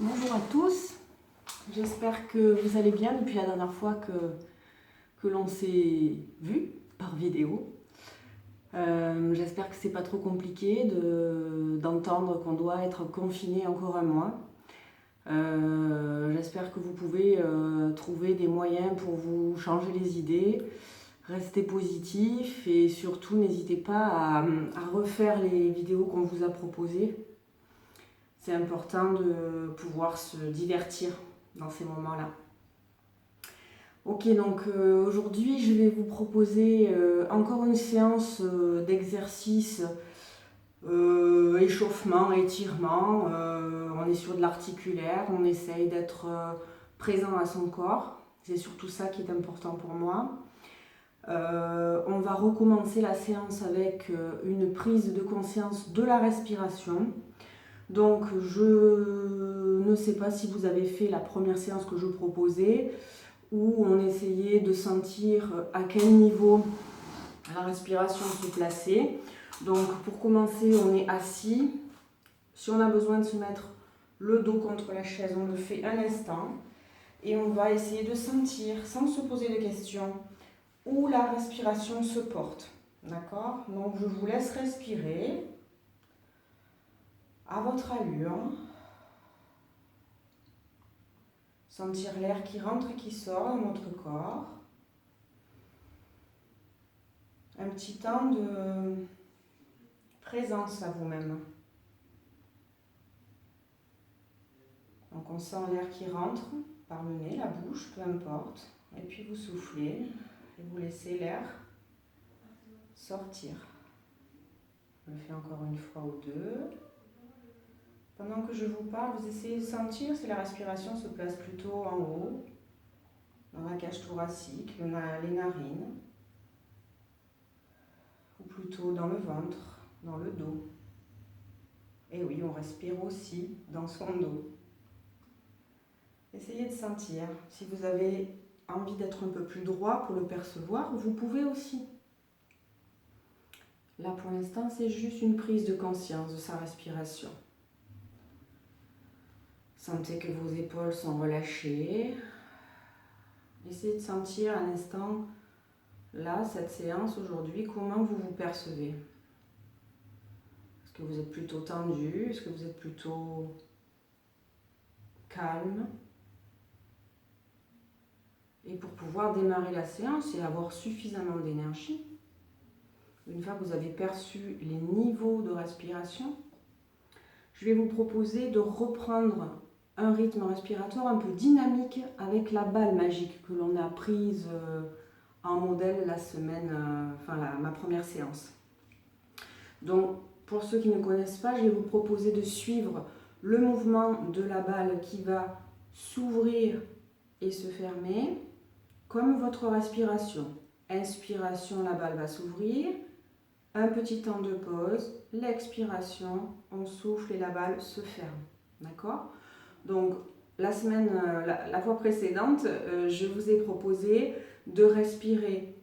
Bonjour à tous, j'espère que vous allez bien depuis la dernière fois que l'on s'est vu par vidéo. J'espère que c'est pas trop compliqué d'entendre qu'on doit être confiné encore un mois. J'espère que vous pouvez trouver des moyens pour vous changer les idées, rester positif et surtout n'hésitez pas à refaire les vidéos qu'on vous a proposées. C'est important de pouvoir se divertir dans ces moments-là. Ok, donc aujourd'hui je vais vous proposer encore une séance d'exercice, échauffement, étirement. On est sur de l'articulaire, on essaye d'être présent à son corps. C'est surtout ça qui est important pour moi. On va recommencer la séance avec une prise de conscience de la respiration. Donc je ne sais pas si vous avez fait la première séance que je proposais où on essayait de sentir à quel niveau la respiration se plaçait. Donc pour commencer, on est assis. Si on a besoin de se mettre le dos contre la chaise, on le fait un instant. Et on va essayer de sentir, sans se poser de questions, où la respiration se porte. D'accord? Donc je vous laisse respirer à votre allure. Sentir l'air qui rentre et qui sort dans notre corps. Un petit temps de présence à vous-même. Donc on sent l'air qui rentre par le nez, la bouche, peu importe. Et puis vous soufflez et vous laissez l'air sortir. Je le fais encore une fois ou deux. Pendant que je vous parle, vous essayez de sentir si la respiration se place plutôt en haut, dans la cage thoracique, les narines, ou plutôt dans le ventre, dans le dos. Et oui, on respire aussi dans son dos. Essayez de sentir. Si vous avez envie d'être un peu plus droit pour le percevoir, vous pouvez aussi. Là, pour l'instant, c'est juste une prise de conscience de sa respiration. Sentez que vos épaules sont relâchées. Essayez de sentir un instant, là, cette séance aujourd'hui, comment vous vous percevez. Est-ce que vous êtes plutôt tendu? Est-ce que vous êtes plutôt calme? Et pour pouvoir démarrer la séance et avoir suffisamment d'énergie, une fois que vous avez perçu les niveaux de respiration, je vais vous proposer de reprendre un rythme respiratoire un peu dynamique avec la balle magique que l'on a prise en modèle la semaine, ma première séance. Donc, pour ceux qui ne connaissent pas, je vais vous proposer de suivre le mouvement de la balle qui va s'ouvrir et se fermer, comme votre respiration. Inspiration, la balle va s'ouvrir. Un petit temps de pause. L'expiration, on souffle et la balle se ferme. D'accord? Donc, la fois précédente, je vous ai proposé de respirer,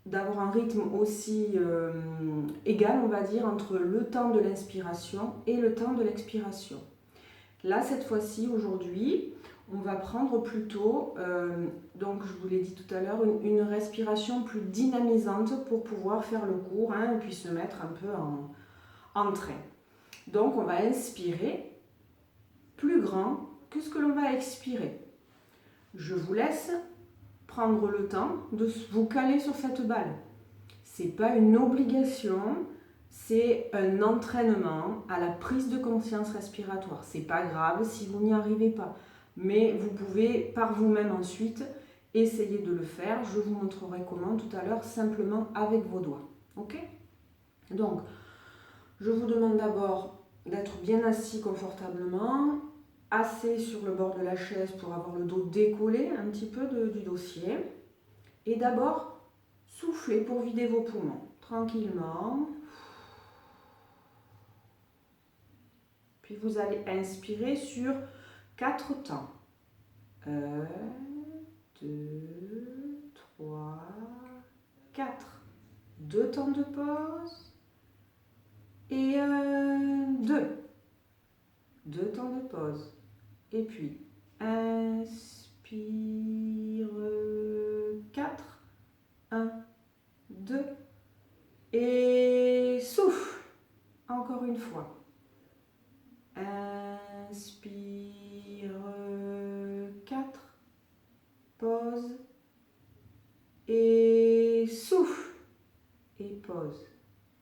d'avoir un rythme aussi égal, on va dire, entre le temps de l'inspiration et le temps de l'expiration. Là, cette fois-ci, aujourd'hui, on va prendre plutôt, donc je vous l'ai dit tout à l'heure, une respiration plus dynamisante pour pouvoir faire le cours et puis se mettre un peu en train. Donc, on va inspirer plus grand que ce que l'on va expirer. Je vous laisse prendre le temps de vous caler sur cette balle. Ce n'est pas une obligation, c'est un entraînement à la prise de conscience respiratoire. Ce n'est pas grave si vous n'y arrivez pas, mais vous pouvez par vous-même ensuite essayer de le faire. Je vous montrerai comment tout à l'heure, simplement avec vos doigts. Ok? Donc, je vous demande d'abord d'être bien assis confortablement, assez sur le bord de la chaise pour avoir le dos décollé un petit peu du dossier. Et d'abord, soufflez pour vider vos poumons, tranquillement. Puis vous allez inspirer sur 4 temps. 1, 2, 3, 4. 2 temps de pause. Et 2. 2 temps de pause. Et puis, inspire 4. 1, 2. Et souffle. Encore une fois. Inspire 4. Pause. Et souffle. Et pause.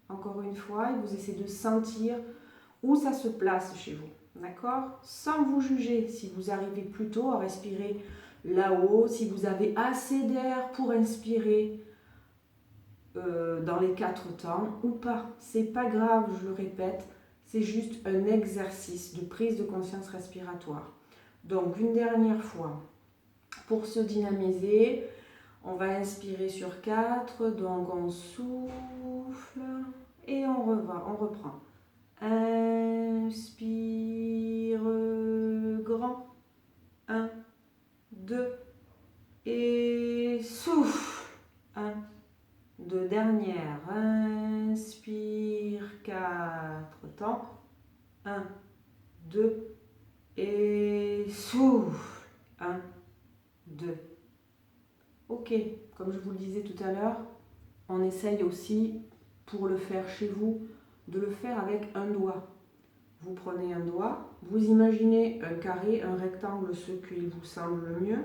Encore une fois, et vous essayez de sentir où ça se place chez vous. D'accord? Sans vous juger, si vous arrivez plutôt à respirer là-haut, si vous avez assez d'air pour inspirer dans les 4 temps ou pas. C'est pas grave, je le répète, c'est juste un exercice de prise de conscience respiratoire. Donc une dernière fois, pour se dynamiser, on va inspirer sur 4, donc on souffle et on reprend. Inspire grand. 1, 2 et souffle. 1, 2 dernières. Inspire 4 temps. 1, 2 et souffle. 1, 2. Ok, comme je vous le disais tout à l'heure, on essaye aussi, pour le faire chez vous, de le faire avec un doigt. Vous prenez un doigt, vous imaginez un carré, un rectangle, ce qui vous semble le mieux,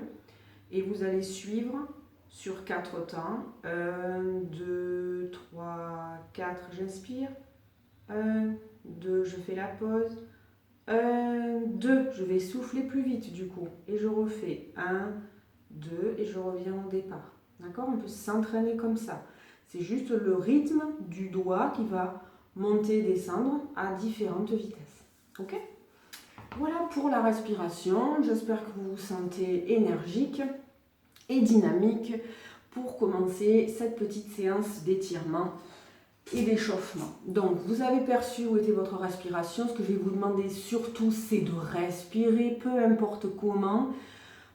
et vous allez suivre sur 4 temps. 1, 2, 3, 4, j'inspire. 1, 2, je fais la pause. 1, 2, je vais souffler plus vite du coup, et je refais 1, 2, et je reviens au départ. D'accord? On peut s'entraîner comme ça. C'est juste le rythme du doigt qui va monter et descendre à différentes vitesses. Ok? Voilà pour la respiration. J'espère que vous vous sentez énergique et dynamique pour commencer cette petite séance d'étirement et d'échauffement. Donc, vous avez perçu où était votre respiration. Ce que je vais vous demander surtout, c'est de respirer, peu importe comment.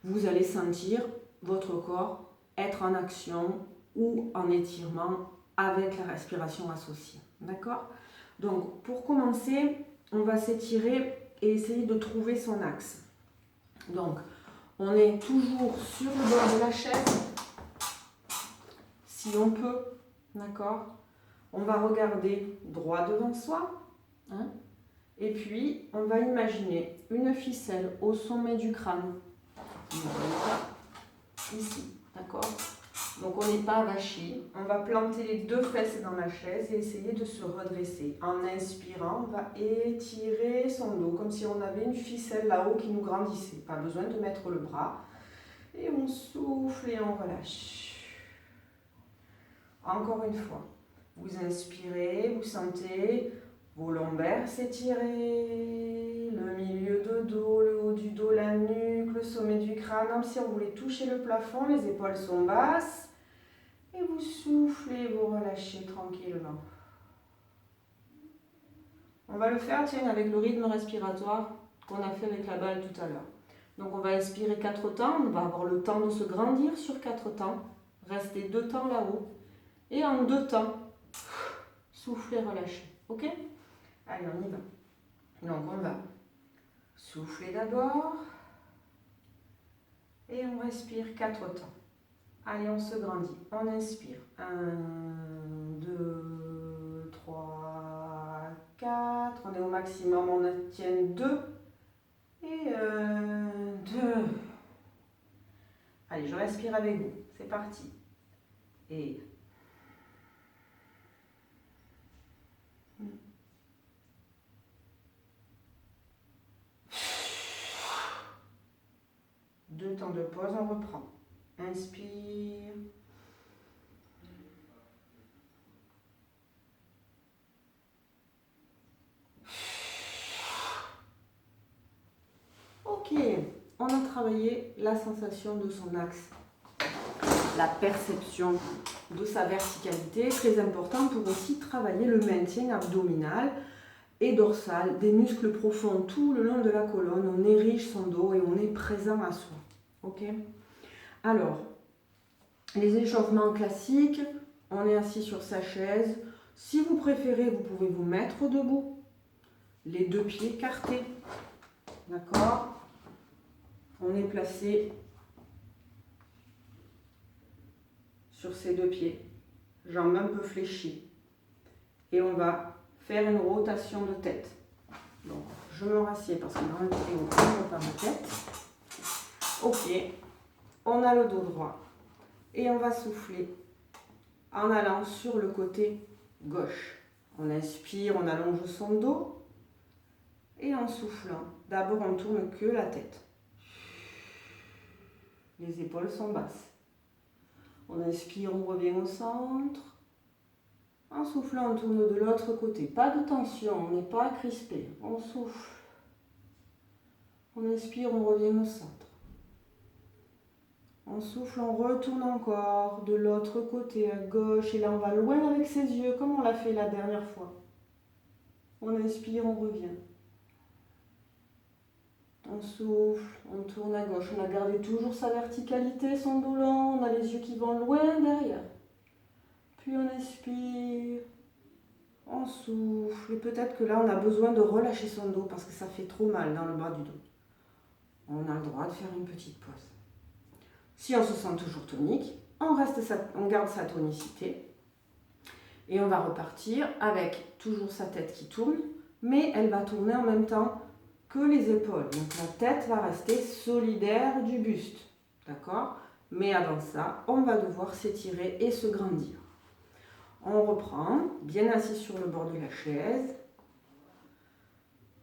Vous allez sentir votre corps être en action ou en étirement avec la respiration associée. D'accord? Donc, pour commencer, on va s'étirer et essayer de trouver son axe. Donc, on est toujours sur le bord de la chaise, si on peut, d'accord? On va regarder droit devant soi, hein? Et puis on va imaginer une ficelle au sommet du crâne, ici, d'accord? Donc on n'est pas avachi, on va planter les 2 fesses dans la chaise et essayer de se redresser. En inspirant, on va étirer son dos comme si on avait une ficelle là-haut qui nous grandissait. Pas besoin de mettre le bras. Et on souffle et on relâche. Encore une fois, vous inspirez, vous sentez vos lombaires s'étirer, le milieu de dos, le haut du dos, la nuque, le sommet du crâne, comme si on voulait toucher le plafond, les épaules sont basses. Et vous soufflez, vous relâchez tranquillement. On va le faire, tiens, avec le rythme respiratoire qu'on a fait avec la balle tout à l'heure. Donc on va inspirer 4 temps, on va avoir le temps de se grandir sur 4 temps, rester 2 temps là-haut. Et en 2 temps, souffler, relâcher. Ok? Allez, on y va. Donc on va souffler d'abord. Et on respire 4 temps. Allez, on se grandit. On inspire. 1, 2, 3, 4. On est au maximum, on tient 2. Et 2. Allez, je respire avec vous. C'est parti. Et 2 temps de pause, on reprend. Inspire. Ok, on a travaillé la sensation de son axe, la perception de sa verticalité, très important pour aussi travailler le maintien abdominal et dorsal, des muscles profonds tout le long de la colonne. On érige son dos et on est présent à soi. Ok? Alors, les échauffements classiques, on est assis sur sa chaise. Si vous préférez, vous pouvez vous mettre debout, les 2 pieds écartés. D'accord? On est placé sur ses deux pieds, jambes un peu fléchies. Et on va faire une rotation de tête. Donc, je me rassieds parce que dans le vidéo, on ne voit pas ma tête. Ok, on a le dos droit. Et on va souffler en allant sur le côté gauche. On inspire, on allonge son dos. Et en soufflant, d'abord on tourne que la tête. Les épaules sont basses. On inspire, on revient au centre. En soufflant, on tourne de l'autre côté. Pas de tension, on n'est pas crispé. On souffle. On inspire, on revient au centre. On souffle, on retourne encore de l'autre côté à gauche. Et là, on va loin avec ses yeux, comme on l'a fait la dernière fois. On inspire, on revient. On souffle, on tourne à gauche. On a gardé toujours sa verticalité, son dos long. On a les yeux qui vont loin derrière. Puis on inspire, on souffle. Et peut-être que là, on a besoin de relâcher son dos parce que ça fait trop mal dans le bas du dos. On a le droit de faire une petite pause. Si on se sent toujours tonique, on garde sa tonicité. Et on va repartir avec toujours sa tête qui tourne, mais elle va tourner en même temps que les épaules. Donc la tête va rester solidaire du buste. D'accord? Mais avant ça, on va devoir s'étirer et se grandir. On reprend, bien assis sur le bord de la chaise.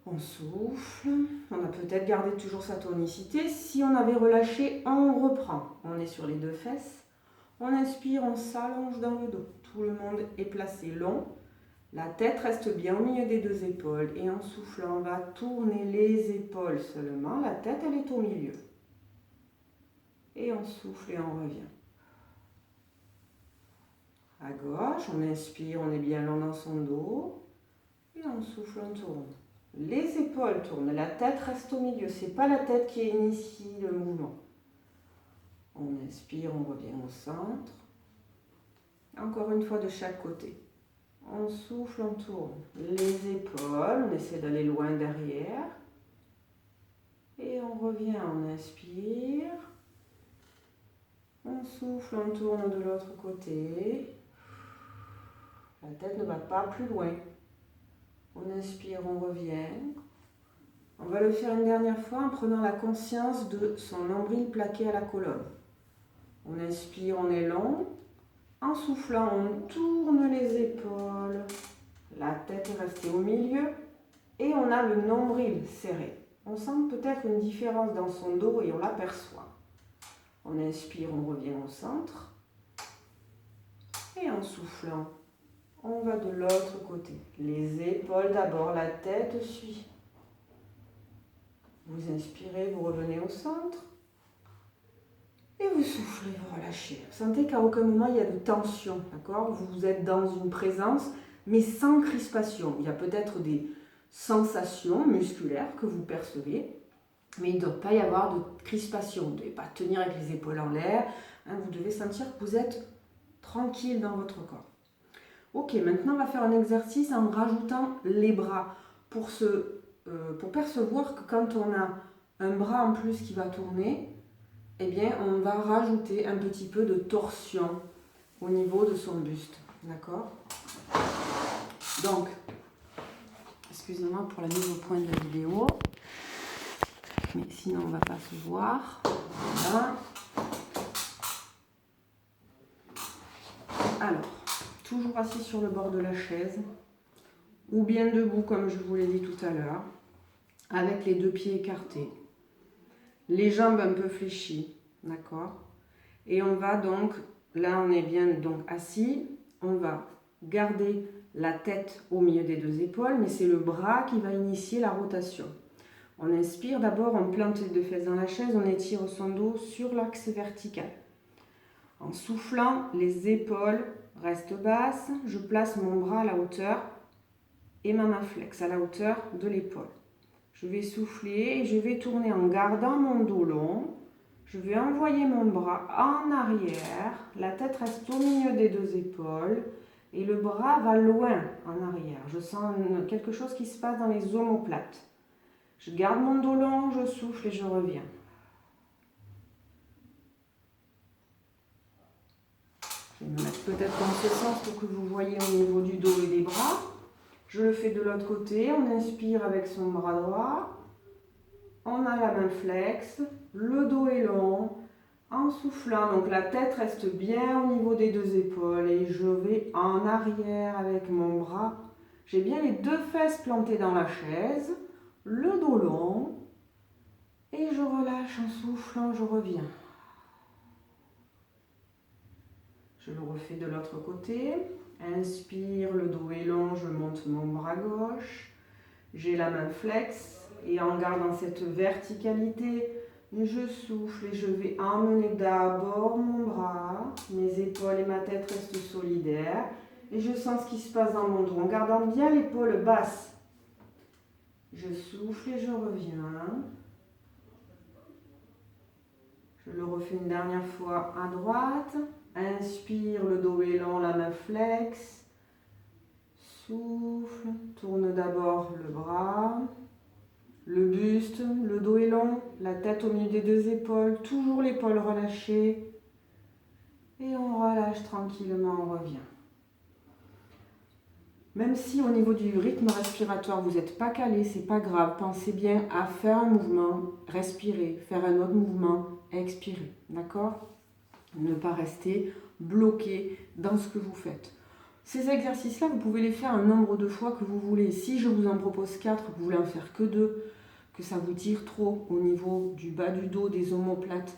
On souffle. On a peut-être gardé toujours sa tonicité. Si on avait relâché, on reprend. On est sur les deux fesses. On inspire, on s'allonge dans le dos. Tout le monde est placé long. La tête reste bien au milieu des deux épaules. Et en soufflant, on va tourner les épaules seulement. La tête, elle est au milieu. Et on souffle et on revient. À gauche, on inspire, on est bien long dans son dos. Et on souffle, on tourne. Les épaules tournent, la tête reste au milieu. Ce n'est pas la tête qui initie le mouvement. On inspire, on revient au centre. Encore une fois de chaque côté. On souffle, on tourne. Les épaules, on essaie d'aller loin derrière. Et on revient, on inspire. On souffle, on tourne de l'autre côté. La tête ne va pas plus loin. On inspire, on revient. On va le faire une dernière fois en prenant la conscience de son nombril plaqué à la colonne. On inspire, on est long. En soufflant, on tourne les épaules. La tête est restée au milieu. Et on a le nombril serré. On sent peut-être une différence dans son dos et on l'aperçoit. On inspire, on revient au centre. Et en soufflant, on va de l'autre côté. Les épaules d'abord, la tête suit. Vous inspirez, vous revenez au centre. Et vous soufflez, vous relâchez. Vous sentez qu'à aucun moment il y a de tension, d'accord? Vous êtes dans une présence, mais sans crispation. Il y a peut-être des sensations musculaires que vous percevez, mais il ne doit pas y avoir de crispation. Vous ne devez pas tenir avec les épaules en l'air. Vous devez sentir que vous êtes tranquille dans votre corps. Ok, maintenant on va faire un exercice en rajoutant les bras pour percevoir que quand on a un bras en plus qui va tourner, eh bien on va rajouter un petit peu de torsion au niveau de son buste. D'accord? Donc, excusez-moi pour la mise au point de la vidéo, mais sinon on ne va pas se voir. Voilà. Alors, toujours assis sur le bord de la chaise, ou bien debout comme je vous l'ai dit tout à l'heure, avec les deux pieds écartés, les jambes un peu fléchies, d'accord? Et on va donc, là on est bien donc assis, on va garder la tête au milieu des deux épaules, mais c'est le bras qui va initier la rotation. On inspire d'abord, on plante les deux fesses dans la chaise, on étire son dos sur l'axe vertical. En soufflant, les épaules restent basses, je place mon bras à la hauteur et ma main flexe à la hauteur de l'épaule. Je vais souffler et je vais tourner en gardant mon dos long. Je vais envoyer mon bras en arrière, la tête reste au milieu des deux épaules et le bras va loin en arrière. Je sens quelque chose qui se passe dans les omoplates. Je garde mon dos long, je souffle et je reviens. vais me mettre peut-être dans ce sens pour que vous voyez au niveau du dos et des bras. Je le fais de l'autre côté. On inspire avec son bras droit. On a la main flex. Le dos est long. En soufflant, donc la tête reste bien au niveau des deux épaules. Et je vais en arrière avec mon bras. J'ai bien les deux fesses plantées dans la chaise. Le dos long. Et je relâche en soufflant, je reviens. Je le refais de l'autre côté. Inspire, le dos est long, je monte mon bras gauche. J'ai la main flex et en gardant cette verticalité, je souffle et je vais emmener d'abord mon bras. Mes épaules et ma tête restent solidaires. Et je sens ce qui se passe dans mon dos en gardant bien l'épaule basse. Je souffle et je reviens. Je le refais une dernière fois à droite. Inspire, le dos est long, la main flex. Souffle, tourne d'abord le bras, le buste, le dos est long, la tête au milieu des deux épaules, toujours l'épaule relâchée. Et on relâche tranquillement, on revient. Même si au niveau du rythme respiratoire, vous n'êtes pas calé, c'est pas grave. Pensez bien à faire un mouvement, respirer, faire un autre mouvement, expirer. D'accord ? Ne pas rester bloqué dans ce que vous faites. Ces exercices-là, vous pouvez les faire un nombre de fois que vous voulez. Si je vous en propose 4, vous voulez en faire que 2, que ça vous tire trop au niveau du bas du dos, des omoplates,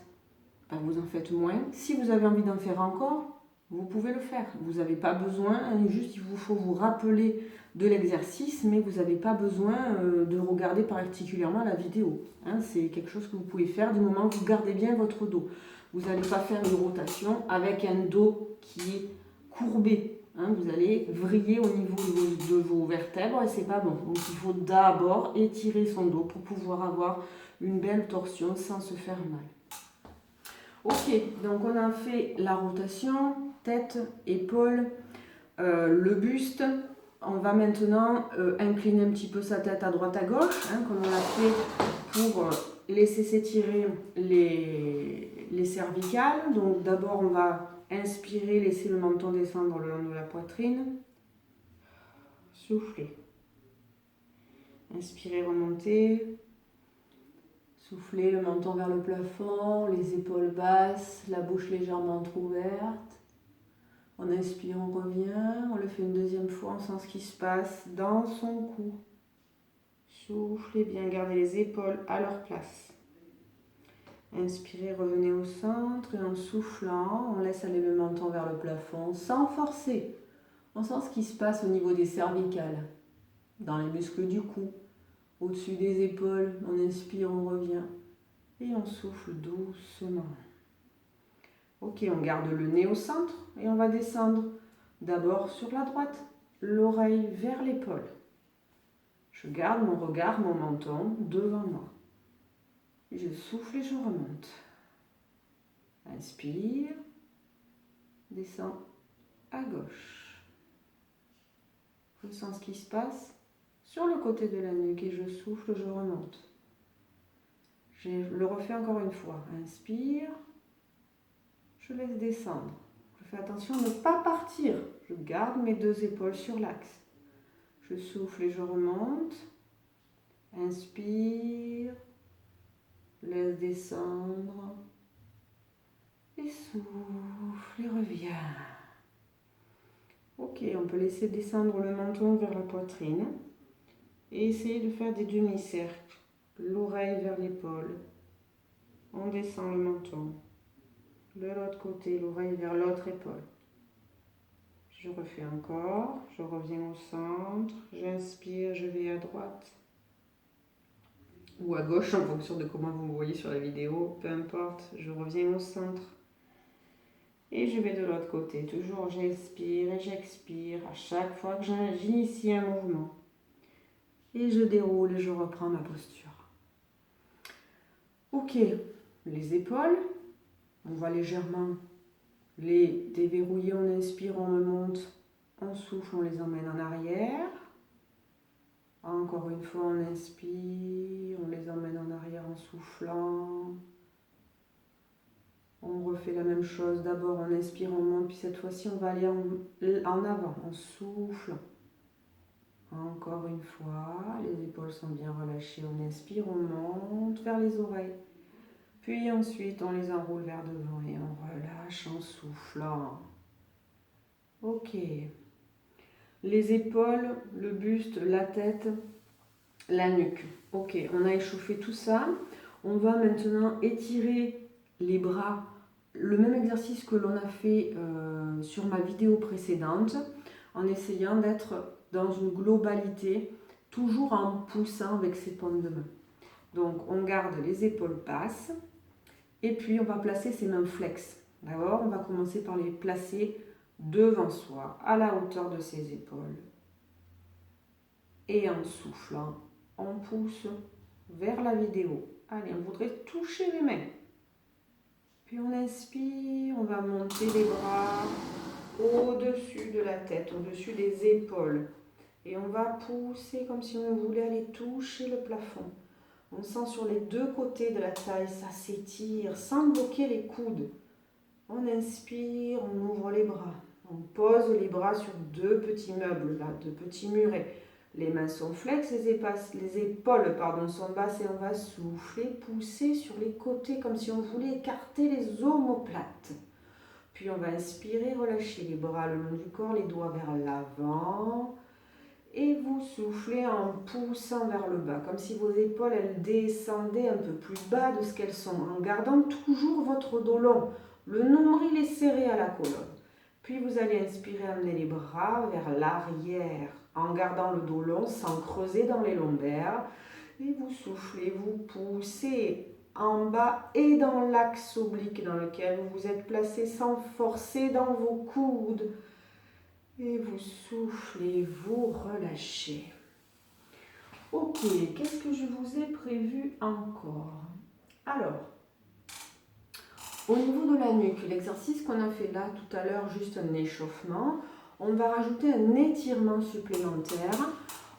ben vous en faites moins. Si vous avez envie d'en faire encore, vous pouvez le faire. Vous n'avez pas besoin, juste il vous faut vous rappeler de l'exercice, mais vous n'avez pas besoin de regarder particulièrement la vidéo. C'est quelque chose que vous pouvez faire du moment que vous gardez bien votre dos. Vous n'allez pas faire une rotation avec un dos qui est courbé. Vous allez vriller au niveau de vos vertèbres et c'est pas bon. Donc il faut d'abord étirer son dos pour pouvoir avoir une belle torsion sans se faire mal. Ok, donc on a fait la rotation, tête, épaules, le buste. On va maintenant incliner un petit peu sa tête à droite à gauche, comme on l'a fait pour laisser s'étirer les cervicales. Donc d'abord on va inspirer, laisser le menton descendre le long de la poitrine. Soufflez. Inspirez, remontez. Soufflez le menton vers le plafond, les épaules basses, la bouche légèrement entrouverte. On inspire, on revient. On le fait une deuxième fois, on sent ce qui se passe dans son cou. Soufflez bien, gardez les épaules à leur place. Inspirez, revenez au centre et en soufflant, on laisse aller le menton vers le plafond sans forcer. On sent ce qui se passe au niveau des cervicales, dans les muscles du cou, au-dessus des épaules. On inspire, on revient et on souffle doucement. Ok, on garde le nez au centre et on va descendre d'abord sur la droite, l'oreille vers l'épaule. Je garde mon regard, mon menton devant moi. Je souffle et je remonte. Inspire, descends à gauche. Je sens ce qui se passe sur le côté de la nuque et je souffle, je remonte. Je le refais encore une fois. Inspire, je laisse descendre. Je fais attention à ne pas partir. Je garde mes deux épaules sur l'axe. Je souffle et je remonte. Inspire, laisse descendre. Et souffle et reviens. Ok, on peut laisser descendre le menton vers la poitrine et essayer de faire des demi-cercles. L'oreille vers l'épaule. On descend le menton. De l'autre côté, l'oreille vers l'autre épaule. Je refais encore. Je reviens au centre. J'inspire, je vais à droite. Ou à gauche en fonction de comment vous me voyez sur la vidéo. Peu importe, je reviens au centre. Et je vais de l'autre côté. Toujours j'inspire et j'expire à chaque fois que j'initie un mouvement. Et je déroule et je reprends ma posture. Ok, les épaules, on va légèrement les déverrouiller. On inspire, on remonte, on souffle, on les emmène en arrière. Encore une fois, on inspire, on les emmène en arrière en soufflant. On refait la même chose. D'abord, on inspire, on monte, puis cette fois-ci, on va aller en avant. On souffle. Encore une fois, les épaules sont bien relâchées. On inspire, on monte vers les oreilles. Puis ensuite, on les enroule vers devant et on relâche en soufflant. Ok. Les épaules, le buste, la tête, la nuque. Ok, on a échauffé tout ça. On va maintenant étirer les bras. Le même exercice que l'on a fait sur ma vidéo précédente, en essayant d'être dans une globalité, toujours en poussant avec ses paumes de main. Donc on garde les épaules basses et puis on va placer ses mains flex. D'abord, on va commencer par les placer devant soi, à la hauteur de ses épaules. Et en soufflant, on pousse vers la vidéo. Allez, on voudrait toucher les mains. Puis on inspire, on va monter les bras au-dessus de la tête, au-dessus des épaules. Et on va pousser comme si on voulait aller toucher le plafond. On sent sur les deux côtés de la taille, ça s'étire sans bloquer les coudes. On inspire, on ouvre les bras. On pose les bras sur deux petits meubles, là, deux petits murets. Les mains sont flex, les épaules sont basses et on va souffler, pousser sur les côtés comme si on voulait écarter les omoplates. Puis on va inspirer, relâcher les bras le long du corps, les doigts vers l'avant. Et vous soufflez en poussant vers le bas, comme si vos épaules elles descendaient un peu plus bas de ce qu'elles sont, en gardant toujours votre dos long. Le nombril est serré à la colonne. Puis vous allez inspirer, amener les bras vers l'arrière, en gardant le dos long, sans creuser dans les lombaires. Et vous soufflez, vous poussez en bas et dans l'axe oblique dans lequel vous vous êtes placé, sans forcer dans vos coudes. Et vous soufflez, vous relâchez. Ok, qu'est-ce que je vous ai prévu encore? Alors, au niveau de la nuque, l'exercice qu'on a fait là tout à l'heure, juste un échauffement, on va rajouter un étirement supplémentaire.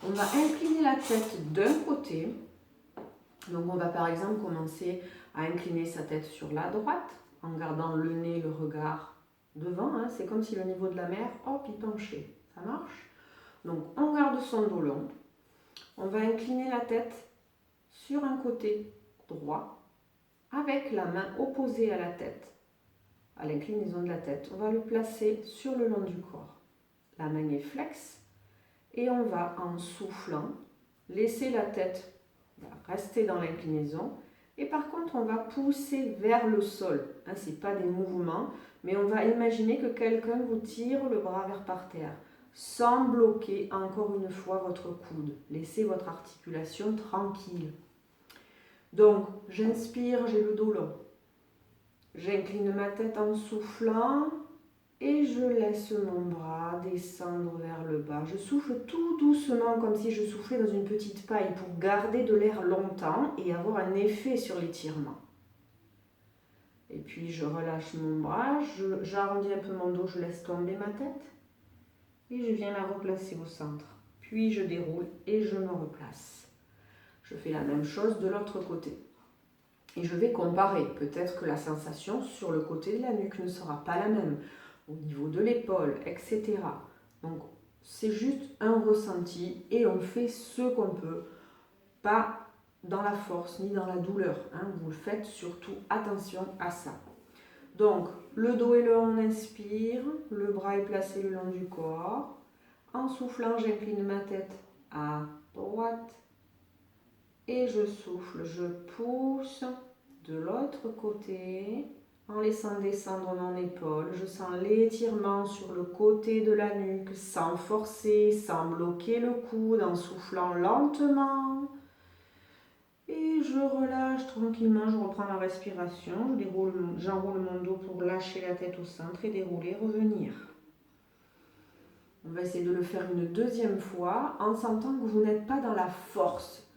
On va incliner la tête d'un côté. Donc on va par exemple commencer à incliner sa tête sur la droite, en gardant le nez, le regard devant, hein. C'est comme si le niveau de la mer, hop, il penchait. Ça marche? Donc on garde son dos long. On va incliner la tête sur un côté droit, avec la main opposée à la tête, à l'inclinaison de la tête. On va le placer sur le long du corps. La main est flex et on va, en soufflant, laisser la tête rester dans l'inclinaison. Et par contre, on va pousser vers le sol. Hein, ce n'est pas des mouvements, mais on va imaginer que quelqu'un vous tire le bras vers par terre, sans bloquer encore une fois votre coude. Laissez votre articulation tranquille. Donc, j'inspire, j'ai le dos long. J'incline ma tête en soufflant et je laisse mon bras descendre vers le bas. Je souffle tout doucement comme si je soufflais dans une petite paille pour garder de l'air longtemps et avoir un effet sur l'étirement. Et puis je relâche mon bras, j'arrondis un peu mon dos, je laisse tomber ma tête et je viens la replacer au centre. Puis je déroule et je me replace. Je fais la même chose de l'autre côté. Et je vais comparer. Peut-être que la sensation sur le côté de la nuque ne sera pas la même, au niveau de l'épaule, etc. Donc c'est juste un ressenti et on fait ce qu'on peut, pas dans la force ni dans la douleur. Hein. Vous faites surtout attention à ça. Donc le dos est long, on inspire, le bras est placé le long du corps. En soufflant, j'incline ma tête à droite et je souffle, je pousse de l'autre côté en laissant descendre mon épaule. Je sens l'étirement sur le côté de la nuque sans forcer, sans bloquer le coude, en soufflant lentement. Et je relâche tranquillement, je reprends la respiration, j'enroule mon dos pour lâcher la tête au centre et dérouler, revenir. On va essayer de le faire une deuxième fois en sentant que vous n'êtes pas dans la force.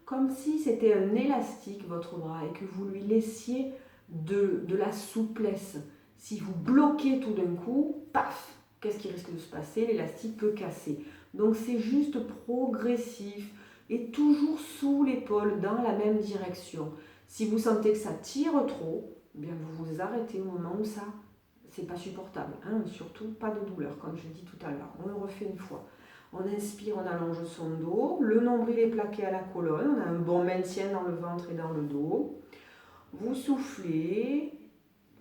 Comme si c'était un élastique, votre bras, et que vous lui laissiez de la souplesse. Si vous bloquez tout d'un coup, paf, qu'est-ce qui risque de se passer? L'élastique peut casser. Donc c'est juste progressif et toujours sous l'épaule dans la même direction. Si vous sentez que ça tire trop, bien vous vous arrêtez au moment où ça, c'est pas supportable. Hein, surtout pas de douleur, comme je l'ai dit tout à l'heure. On le refait une fois. On inspire, on allonge son dos. Le nombril est plaqué à la colonne. On a un bon maintien dans le ventre et dans le dos. Vous soufflez.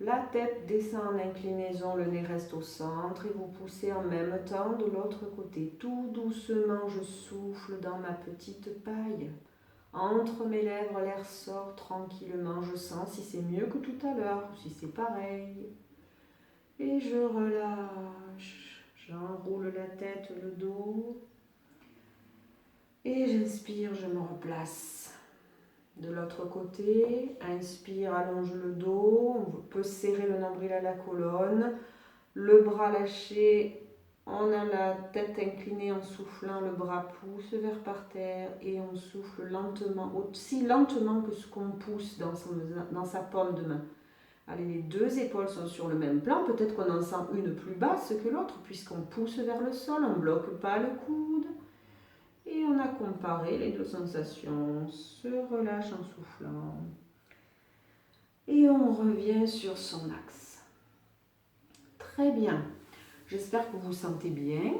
La tête descend en inclinaison, le nez reste au centre et vous poussez en même temps de l'autre côté. Tout doucement, je souffle dans ma petite paille. Entre mes lèvres, l'air sort tranquillement. Je sens si c'est mieux que tout à l'heure, si c'est pareil. Et je relâche. J'enroule la tête, le dos. Et j'inspire, je me replace. De l'autre côté, inspire, allonge le dos, on peut serrer le nombril à la colonne, le bras lâché, on a la tête inclinée en soufflant, le bras pousse vers par terre et on souffle lentement, aussi lentement que ce qu'on pousse dans sa paume de main. Allez, les deux épaules sont sur le même plan, peut-être qu'on en sent une plus basse que l'autre puisqu'on pousse vers le sol, on ne bloque pas le coude. Et on a comparé les deux sensations, se relâche en soufflant. Et on revient sur son axe. Très bien. J'espère que vous vous sentez bien.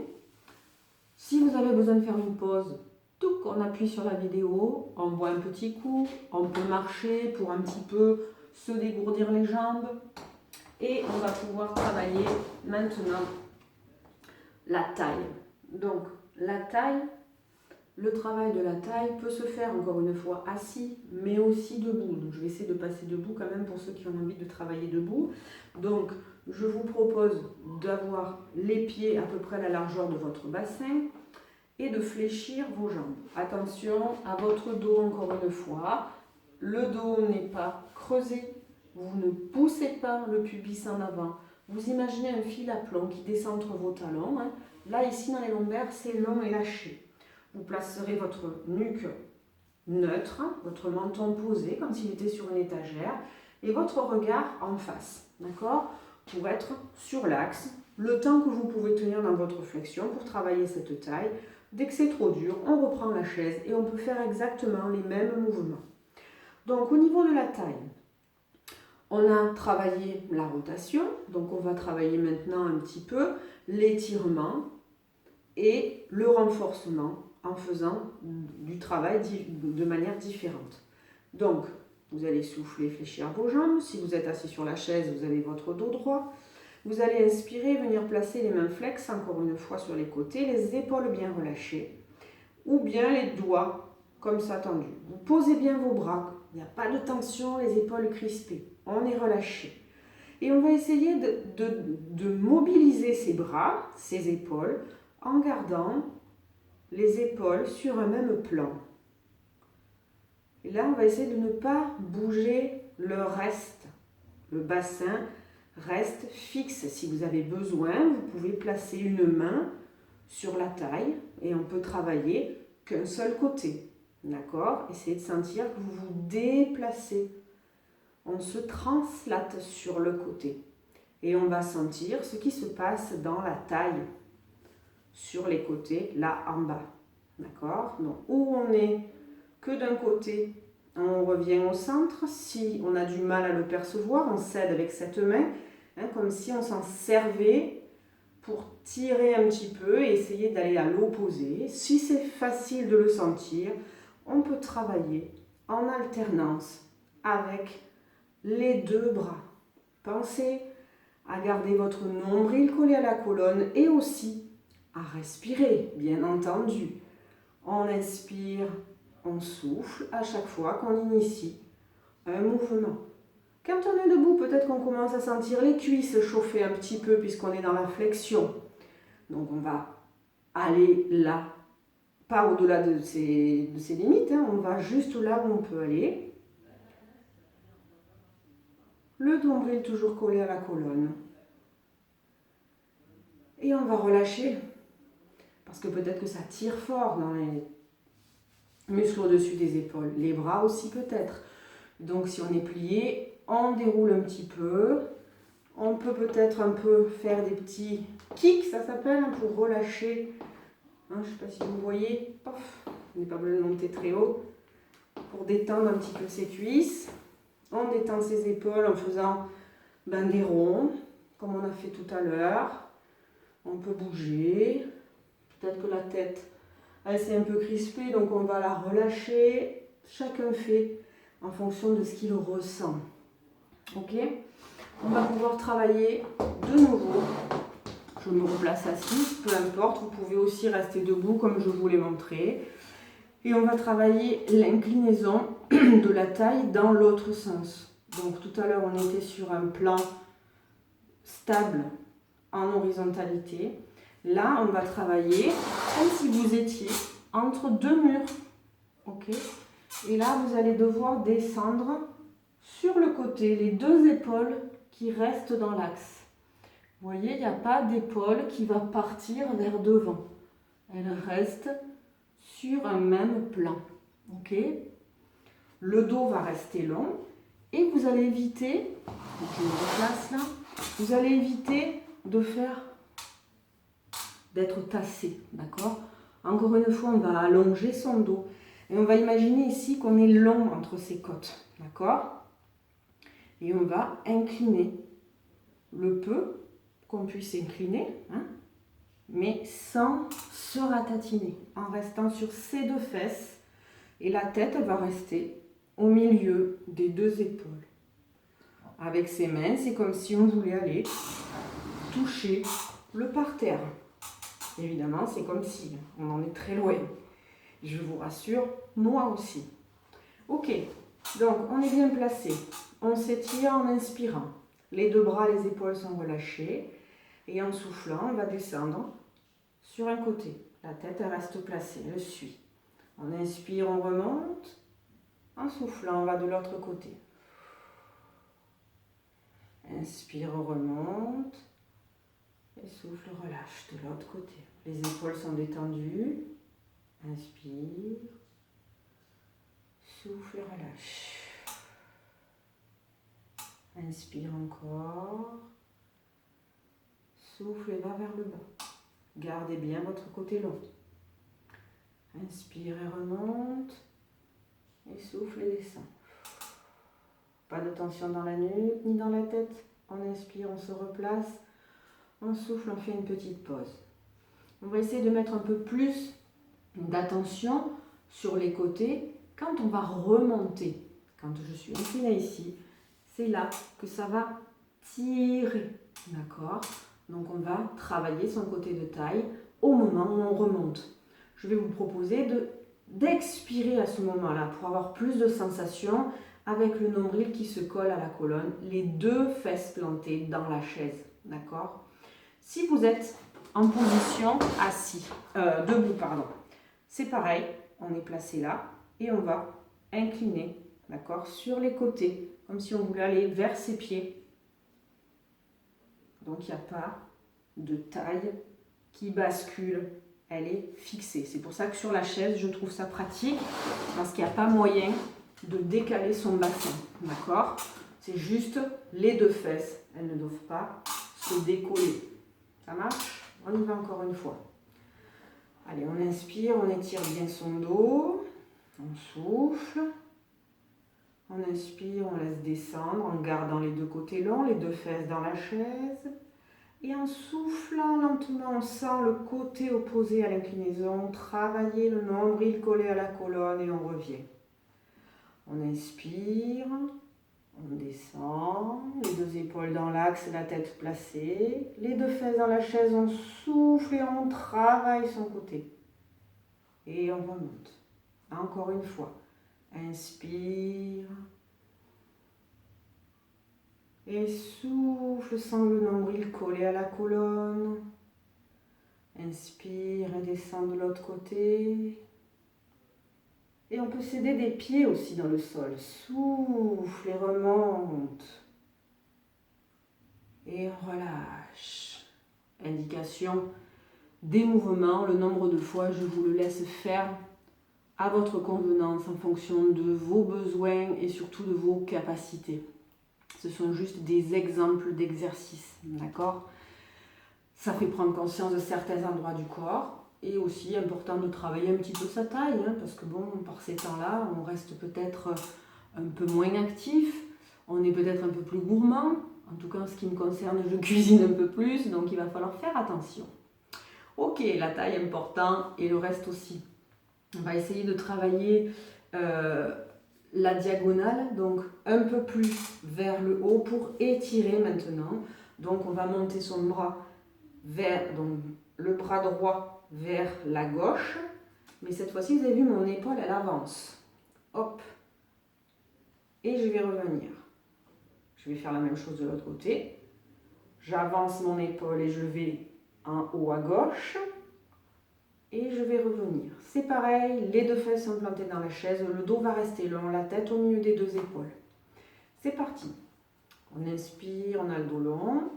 Si vous avez besoin de faire une pause, tout qu'on appuie sur la vidéo, on boit un petit coup, on peut marcher pour un petit peu se dégourdir les jambes. Et on va pouvoir travailler maintenant la taille. Donc, la taille. Le travail de la taille peut se faire encore une fois assis, mais aussi debout. Donc je vais essayer de passer debout quand même pour ceux qui ont envie de travailler debout. Donc je vous propose d'avoir les pieds à peu près à la largeur de votre bassin et de fléchir vos jambes. Attention à votre dos encore une fois. Le dos n'est pas creusé. Vous ne poussez pas le pubis en avant. Vous imaginez un fil à plomb qui descend entre vos talons. Hein. Là, ici, dans les lombaires, c'est long et lâché. Vous placerez votre nuque neutre, votre menton posé comme s'il était sur une étagère et votre regard en face, d'accord? Pour être sur l'axe, le temps que vous pouvez tenir dans votre flexion pour travailler cette taille. Dès que c'est trop dur, on reprend la chaise et on peut faire exactement les mêmes mouvements. Donc au niveau de la taille, on a travaillé la rotation, donc on va travailler maintenant un petit peu l'étirement et le renforcement en faisant du travail de manière différente. Donc, vous allez souffler, fléchir vos jambes. Si vous êtes assis sur la chaise, vous avez votre dos droit. Vous allez inspirer, venir placer les mains flexes, encore une fois sur les côtés, les épaules bien relâchées, ou bien les doigts comme ça tendus. Vous posez bien vos bras, il n'y a pas de tension, les épaules crispées, on est relâché. Et on va essayer de mobiliser ces bras, ces épaules, en gardant les épaules sur un même plan. Et là, on va essayer de ne pas bouger le reste. Le bassin reste fixe. Si vous avez besoin, vous pouvez placer une main sur la taille et on peut travailler qu'un seul côté. D'accord? Essayez de sentir que vous vous déplacez. On se translate sur le côté. Et on va sentir ce qui se passe dans la taille, sur les côtés, là en bas. D'accord? Donc, où on est que d'un côté, on revient au centre. Si on a du mal à le percevoir, on s'aide avec cette main, hein, comme si on s'en servait pour tirer un petit peu et essayer d'aller à l'opposé. Si c'est facile de le sentir, on peut travailler en alternance avec les deux bras. Pensez à garder votre nombril collé à la colonne et aussi à respirer, bien entendu. On inspire, on souffle à chaque fois qu'on initie un mouvement. Quand on est debout, peut-être qu'on commence à sentir les cuisses chauffer un petit peu puisqu'on est dans la flexion. Donc on va aller là, pas au-delà de ses limites, hein, on va juste là où on peut aller. Le nombril toujours collé à la colonne. Et on va relâcher. Parce que peut-être que ça tire fort dans les muscles au-dessus des épaules. Les bras aussi peut-être. Donc si on est plié, on déroule un petit peu. On peut peut-être un peu faire des petits kicks, ça s'appelle, hein, pour relâcher. Hein, je ne sais pas si vous voyez. Pof, on n'est pas besoin de monter très haut. Pour détendre un petit peu ses cuisses. On détend ses épaules en faisant des ronds, comme on a fait tout à l'heure. On peut bouger. Peut-être que la tête, elle s'est un peu crispée, donc on va la relâcher. Chacun fait en fonction de ce qu'il ressent. Ok? On va pouvoir travailler de nouveau. Je me replace assise, peu importe. Vous pouvez aussi rester debout comme je vous l'ai montré. Et on va travailler l'inclinaison de la taille dans l'autre sens. Donc tout à l'heure, on était sur un plan stable en horizontalité. Là, on va travailler comme si vous étiez entre deux murs. Ok? Et là, vous allez devoir descendre sur le côté, les deux épaules qui restent dans l'axe. Vous voyez, il n'y a pas d'épaule qui va partir vers devant. Elle reste sur un même plan. Ok? Le dos va rester long et vous allez éviter, je me replace là, vous allez éviter d'être tassé, d'accord? Encore une fois, on va allonger son dos et on va imaginer ici qu'on est long entre ses côtes, d'accord? Et on va incliner le peu qu'on puisse incliner, hein, mais sans se ratatiner, en restant sur ses deux fesses. Et la tête va rester au milieu des deux épaules. Avec ses mains, c'est comme si on voulait aller toucher le parterre. Évidemment, c'est comme si on en est très loin. Je vous rassure, moi aussi. Ok, donc on est bien placé. On s'étire en inspirant. Les deux bras, les épaules sont relâchées. Et en soufflant, on va descendre sur un côté. La tête, elle reste placée, elle suit. On inspire, on remonte. En soufflant, on va de l'autre côté. Inspire, on remonte. Et souffle, relâche de l'autre côté. Les épaules sont détendues. Inspire. Souffle, relâche. Inspire encore. Souffle et va vers le bas. Gardez bien votre côté long. Inspire et remonte. Et souffle et descend. Pas de tension dans la nuque ni dans la tête. On inspire, on se replace. On souffle, on fait une petite pause. On va essayer de mettre un peu plus d'attention sur les côtés quand on va remonter. Quand je suis inclinée ici, c'est là que ça va tirer. D'accord? Donc on va travailler son côté de taille au moment où on remonte. Je vais vous proposer d'expirer à ce moment-là pour avoir plus de sensations avec le nombril qui se colle à la colonne, les deux fesses plantées dans la chaise. D'accord? Si vous êtes en position debout, c'est pareil, on est placé là et on va incliner, d'accord, sur les côtés, comme si on voulait aller vers ses pieds. Donc il n'y a pas de taille qui bascule, elle est fixée. C'est pour ça que sur la chaise, je trouve ça pratique, parce qu'il n'y a pas moyen de décaler son bassin, d'accord? C'est juste les deux fesses, elles ne doivent pas se décoller. Ça marche? On y va encore une fois. Allez, on inspire, on étire bien son dos, on souffle. On inspire, on laisse descendre en gardant les deux côtés longs, les deux fesses dans la chaise. Et en soufflant lentement, on sent le côté opposé à l'inclinaison, travailler le nombril collé à la colonne et on revient. On inspire, on descend, les deux épaules dans l'axe, la tête placée, les deux fesses dans la chaise, on souffle et on travaille son côté. Et on remonte. Encore une fois. Inspire. Et souffle sans le nombril collé à la colonne. Inspire et descend de l'autre côté. Et on peut s'aider des pieds aussi dans le sol. Souffle et remonte. Et relâche. Indication des mouvements, le nombre de fois je vous le laisse faire à votre convenance en fonction de vos besoins et surtout de vos capacités. Ce sont juste des exemples d'exercices, d'accord? Ça fait prendre conscience de certains endroits du corps et aussi important de travailler un petit peu sa taille, hein, parce que bon, par ces temps-là, on reste peut-être un peu moins actif. On est peut-être un peu plus gourmand. En tout cas, en ce qui me concerne, je cuisine un peu plus, donc il va falloir faire attention. Ok, la taille est importante et le reste aussi. On va essayer de travailler la diagonale, donc un peu plus vers le haut pour étirer maintenant. Donc on va monter son bras vers, donc le bras droit vers la gauche. Mais cette fois-ci, vous avez vu, mon épaule, elle avance. Hop. Et je vais revenir. Je vais faire la même chose de l'autre côté. J'avance mon épaule et je vais en haut à gauche. Et je vais revenir. C'est pareil, les deux fesses sont plantées dans la chaise, le dos va rester long, la tête au milieu des deux épaules. C'est parti. On inspire, on a le dos long.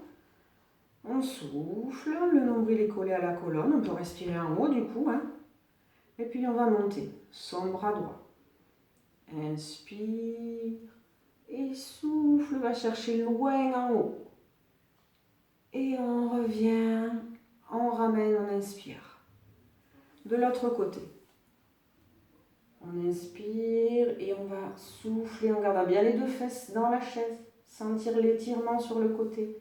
On souffle, le nombril est collé à la colonne, on peut respirer en haut du coup. Et puis on va monter, son bras droit. Inspire et souffle, va chercher loin en haut. Et on revient, on ramène, on inspire. De l'autre côté. On inspire et on va souffler en gardant bien les deux fesses dans la chaise. Sentir l'étirement sur le côté.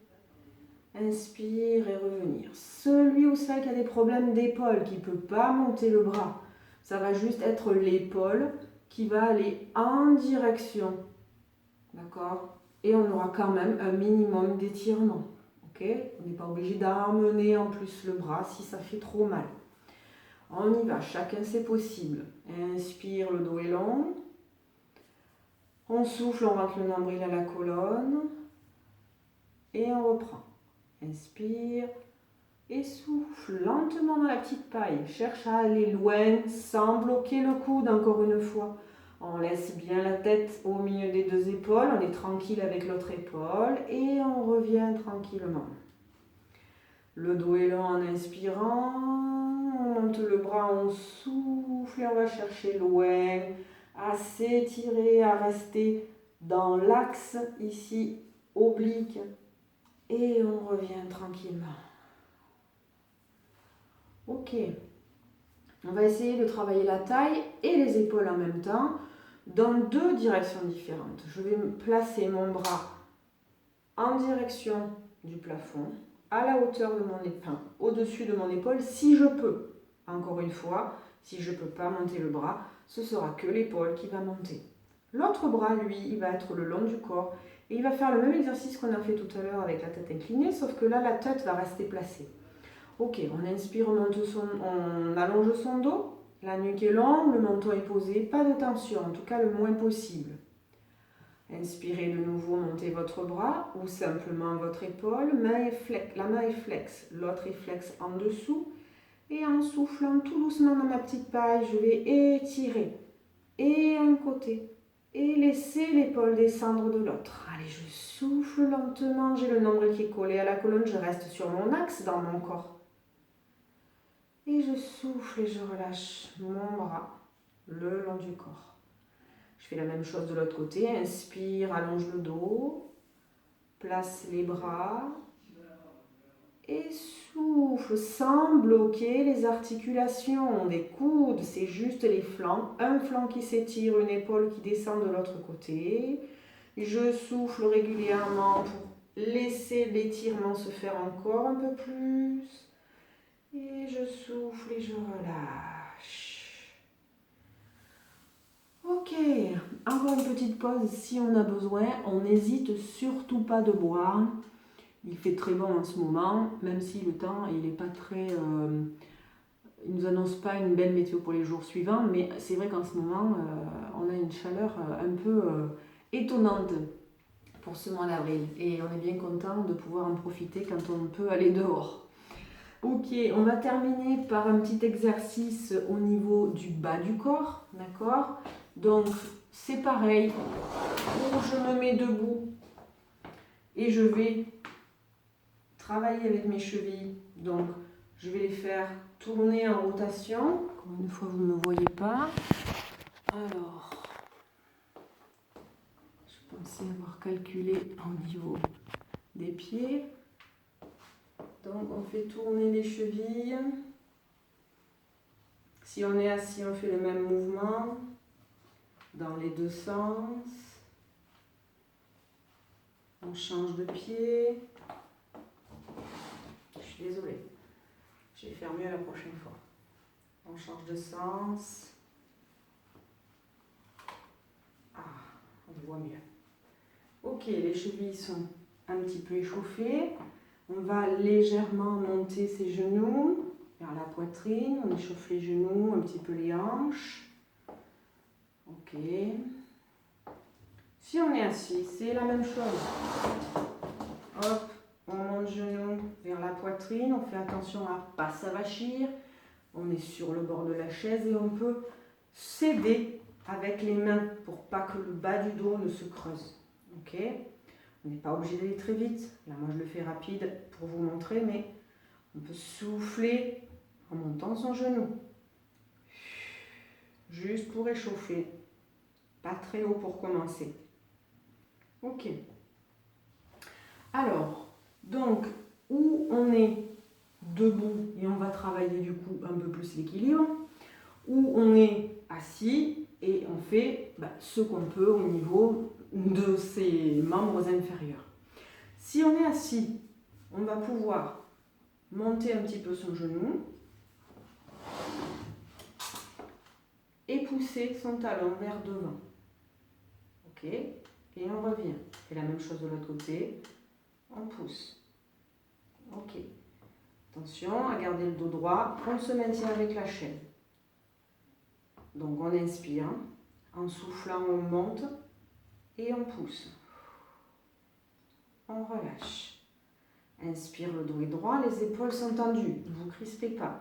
Inspire et revenir. Celui ou celle qui a des problèmes d'épaule, qui ne peut pas monter le bras, ça va juste être l'épaule qui va aller en direction. D'accord? Et on aura quand même un minimum d'étirement. Ok? On n'est pas obligé d'amener en plus le bras si ça fait trop mal. On y va, chacun c'est possible. Inspire, le dos est long. On souffle, on rentre le nombril à la colonne. Et on reprend. Inspire et souffle lentement dans la petite paille. Cherche à aller loin sans bloquer le coude encore une fois. On laisse bien la tête au milieu des deux épaules. On est tranquille avec l'autre épaule et on revient tranquillement. Le dos est long en inspirant. On monte le bras, on souffle et on va chercher loin, à s'étirer, à rester dans l'axe ici oblique. Et on revient tranquillement. Ok. On va essayer de travailler la taille et les épaules en même temps dans deux directions différentes. Je vais placer mon bras en direction du plafond, à la hauteur de mon épaule, au-dessus de mon épaule, si je peux. Encore une fois, si je ne peux pas monter le bras, ce sera que l'épaule qui va monter. L'autre bras, lui, il va être le long du corps et il va faire le même exercice qu'on a fait tout à l'heure avec la tête inclinée, sauf que là, la tête va rester placée. Ok, on inspire, on allonge son dos, la nuque est longue, le menton est posé, pas de tension, en tout cas le moins possible. Inspirez de nouveau, montez votre bras ou simplement votre épaule, la main est flexe, l'autre est flexe en dessous. Et en soufflant tout doucement dans ma petite paille, je vais étirer et un côté et laisser l'épaule descendre de l'autre. Allez, je souffle lentement, j'ai le nombril qui est collé à la colonne, je reste sur mon axe dans mon corps. Et je souffle et je relâche mon bras le long du corps. Je fais la même chose de l'autre côté. Inspire, allonge le dos. Place les bras. Et souffle sans bloquer les articulations des coudes. C'est juste les flancs. Un flanc qui s'étire, une épaule qui descend de l'autre côté. Je souffle régulièrement pour laisser l'étirement se faire encore un peu plus. Et je souffle et je relâche. Ok, encore une petite pause si on a besoin. On n'hésite surtout pas de boire. Il fait très bon en ce moment, même si le temps il n'est pas très... il ne nous annonce pas une belle météo pour les jours suivants, mais c'est vrai qu'en ce moment, on a une chaleur un peu étonnante pour ce mois d'avril. Et on est bien content de pouvoir en profiter quand on peut aller dehors. Ok, on va terminer par un petit exercice au niveau du bas du corps, d'accord? Donc, c'est pareil, je me mets debout et je vais travailler avec mes chevilles. Donc, je vais les faire tourner en rotation. Encore une fois, vous ne me voyez pas. Alors, je pensais avoir calculé au niveau des pieds. Donc, on fait tourner les chevilles. Si on est assis, on fait le même mouvement dans les deux sens. On change de pied. Je suis désolée. Je vais faire mieux la prochaine fois. On change de sens. Ah, on voit mieux. Ok, les chevilles sont un petit peu échauffées. On va légèrement monter ses genoux vers la poitrine. On échauffe les genoux, un petit peu les hanches. Ok. Si on est assis, c'est la même chose. Hop, on monte genoux vers la poitrine. On fait attention à ne pas s'avachir. On est sur le bord de la chaise et on peut s'aider avec les mains pour pas que le bas du dos ne se creuse. Ok ? On n'est pas obligé d'aller très vite. Là, moi, je le fais rapide pour vous montrer, mais on peut souffler en montant son genou. Juste pour échauffer. Pas très haut pour commencer. Ok. Alors, donc, où on est debout et on va travailler du coup un peu plus l'équilibre, où on est assis et on fait ce qu'on peut au niveau de ses membres inférieurs. Si on est assis, on va pouvoir monter un petit peu son genou et pousser son talon vers devant. Ok ? Et on revient. On fait la même chose de l'autre côté. On pousse. Ok. Attention à garder le dos droit. On se maintient avec la chaîne. Donc on inspire. En soufflant, on monte et on pousse. On relâche. Inspire, le dos est droit, les épaules sont tendues. Ne vous crispez pas.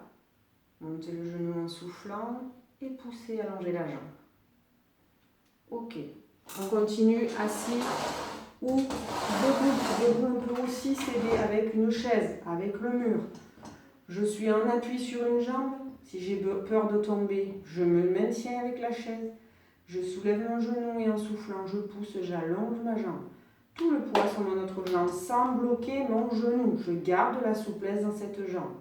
Montez le genou en soufflant et poussez, allongez la jambe. Ok. On continue assis ou debout. On peut aussi s'aider avec une chaise, avec le mur. Je suis en appui sur une jambe. Si j'ai peur de tomber, je me maintiens avec la chaise. Je soulève mon genou et en soufflant, je pousse, j'allonge ma jambe. Tout le poids sur mon autre jambe sans bloquer mon genou. Je garde la souplesse dans cette jambe.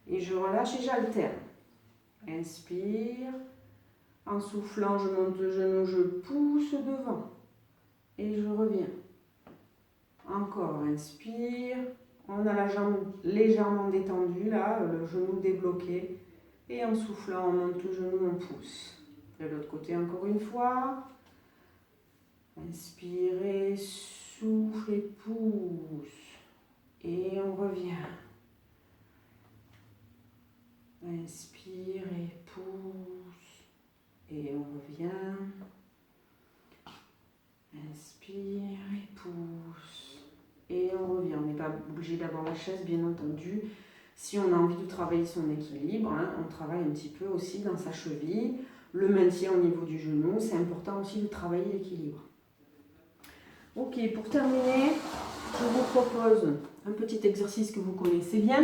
Et je relâche et j'alterne. Inspire. En soufflant, je monte le genou, je pousse devant. Et je reviens. Encore, inspire. On a la jambe légèrement détendue, là, le genou débloqué. Et en soufflant, on monte le genou, on pousse. De l'autre côté, encore une fois. Inspirez, souffle et pousse. Et on revient. Inspire et pousse. Et on revient. Inspire et pousse. Et on revient. On n'est pas obligé d'avoir la chaise, bien entendu. Si on a envie de travailler son équilibre, on travaille un petit peu aussi dans sa cheville. Le maintien au niveau du genou, c'est important aussi de travailler l'équilibre. Ok, pour terminer, je vous propose un petit exercice que vous connaissez bien.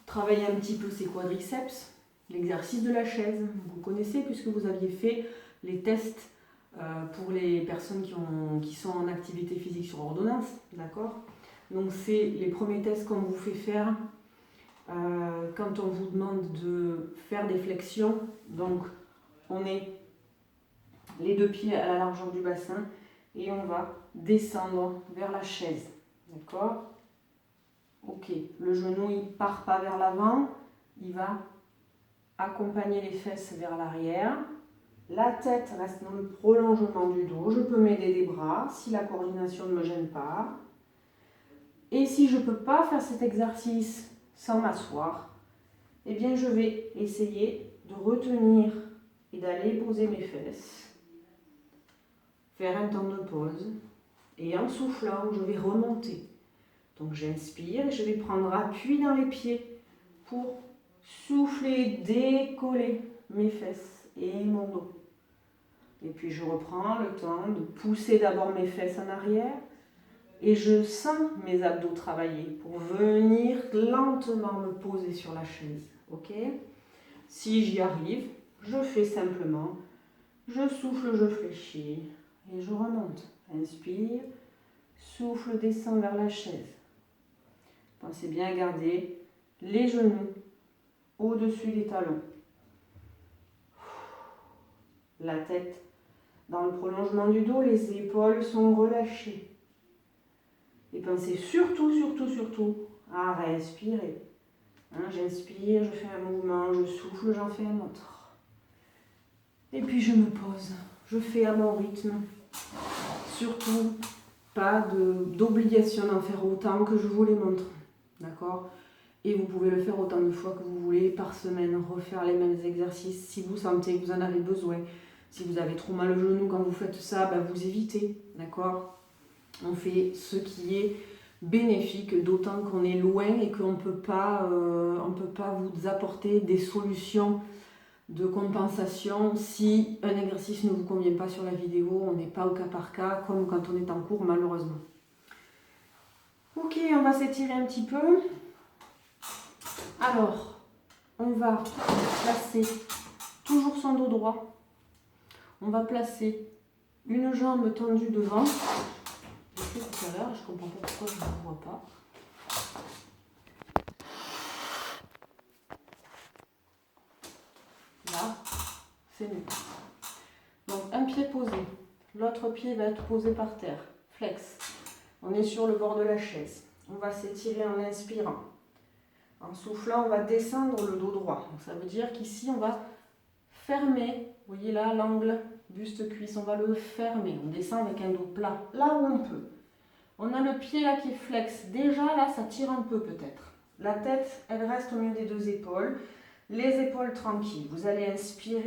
Travailler un petit peu ses quadriceps, l'exercice de la chaise. Vous connaissez puisque vous aviez fait les tests pour les personnes qui sont en activité physique sur ordonnance, d'accord ? Donc c'est les premiers tests qu'on vous fait faire quand on vous demande de faire des flexions. Donc on est les deux pieds à la largeur du bassin et on va descendre vers la chaise, d'accord ? Ok, le genou il part pas vers l'avant, il va accompagner les fesses vers l'arrière. La tête reste dans le prolongement du dos. Je peux m'aider des bras si la coordination ne me gêne pas. Et si je ne peux pas faire cet exercice sans m'asseoir, eh bien je vais essayer de retenir et d'aller poser mes fesses. Faire un temps de pause. Et en soufflant, je vais remonter. Donc j'inspire et je vais prendre appui dans les pieds pour souffler, décoller mes fesses et mon dos. Et puis je reprends le temps de pousser d'abord mes fesses en arrière et je sens mes abdos travailler pour venir lentement me poser sur la chaise. Ok ? Si j'y arrive, je fais simplement, je souffle, je fléchis et je remonte. Inspire, souffle, descend vers la chaise. Pensez bien à garder les genoux au-dessus des talons. La tête Dans le prolongement du dos, les épaules sont relâchées. Et pensez surtout, surtout, surtout à respirer. Hein, j'inspire, je fais un mouvement, je souffle, j'en fais un autre. Et puis je me pose. Je fais à mon rythme. Surtout, pas d'obligation d'en faire autant que je vous les montre. D'accord? Et vous pouvez le faire autant de fois que vous voulez par semaine, refaire les mêmes exercices si vous sentez que vous en avez besoin. Si vous avez trop mal au genou quand vous faites ça, ben vous évitez. D'accord? On fait ce qui est bénéfique, d'autant qu'on est loin et qu'on ne peut pas vous apporter des solutions de compensation si un exercice ne vous convient pas sur la vidéo. On n'est pas au cas par cas, comme quand on est en cours malheureusement. Ok, on va s'étirer un petit peu. Alors, on va placer toujours son dos droit. On va placer une jambe tendue devant. Je l'ai fait tout à l'heure, je ne comprends pas pourquoi je ne le vois pas. Là, c'est mieux. Donc un pied posé, l'autre pied va être posé par terre. Flex. On est sur le bord de la chaise. On va s'étirer en inspirant. En soufflant, on va descendre le dos droit. Donc ça veut dire qu'ici, on va fermer. Vous voyez là, l'angle buste-cuisse, on va le fermer. On descend avec un dos plat, là où on peut. On a le pied là qui est flex. Déjà, là, ça tire un peu peut-être. La tête, elle reste au milieu des deux épaules. Les épaules tranquilles. Vous allez inspirer.